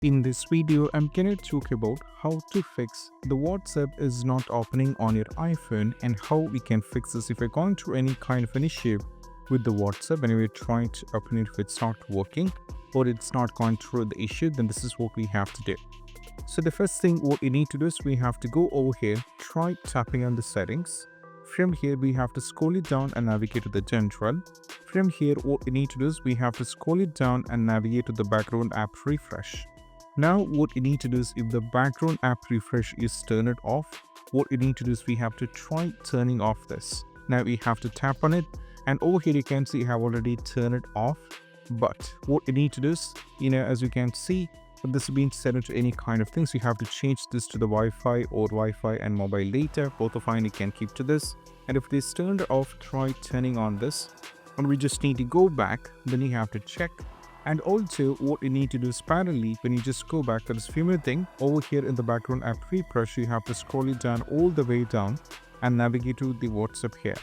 In this video, I'm going to talk about how to fix the WhatsApp is not opening on your iPhone and how we can fix this if you're going through any kind of an issue with the WhatsApp and we're trying to open it if it's not working or it's not going through the issue, then this is what we have to do. So the first thing what you need to do is we have to go over here, try tapping on the settings. From here, we have to scroll it down and navigate to the general. From here, what you need to do is we have to scroll it down and navigate to the background app refresh. Now what you need to do is if the background app refresh is turned off, what you need to do is we have to try turning off this. Now we have to tap on it and over here you can see I have already turned it off. But what you need to do is, as you can see, if this has been set into any kind of things, you have to change this to the Wi-Fi or Wi-Fi and mobile data. Both are fine, you can keep to this. And if it is turned off, try turning on this. And we just need to go back, then you have to check. And also what you need to do is parallelly, when you just go back, there is a few more thing over here in the background app refresh, you have to scroll it down all the way down and navigate to the WhatsApp here.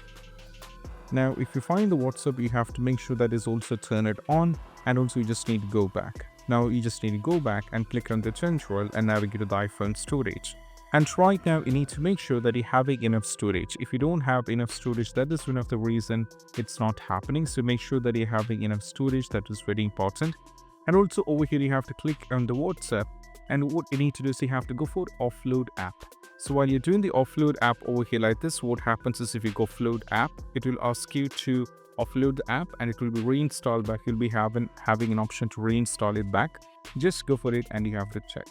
Now if you find the WhatsApp, you have to make sure that is also turned on, and also you just need to go back. Now you just need to go back and click on the general and navigate to the iPhone storage. And right now you need to make sure that you're having enough storage. If you don't have enough storage, that is one of the reason it's not happening. So make sure that you're having enough storage. That is very important. And also over here you have to click on the WhatsApp, and what you need to do is you have to go for offload app. So while you're doing the offload app over here like this, what happens is if you go offload app, it will ask you to offload the app and it will be reinstalled back. You'll be having an option to reinstall it back. Just go for it and you have to check.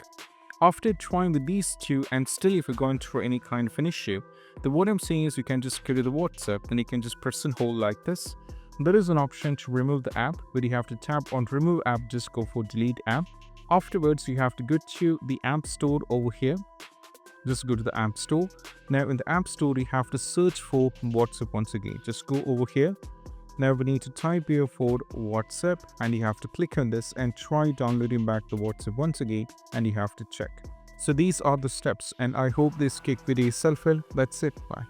After trying with these two, and still if you're going through any kind of an issue, then what I'm saying is you can just go to the WhatsApp, then you can just press and hold like this. There is an option to remove the app, where you have to tap on remove app, just go for delete app. Afterwards, you have to go to the app store over here. Just go to the app store. Now in the app store, you have to search for WhatsApp once again. Just go over here. Now we need to type here for WhatsApp and you have to click on this and try downloading back the WhatsApp once again, and you have to check. So these are the steps, and I hope this quick video is helpful. That's it. Bye.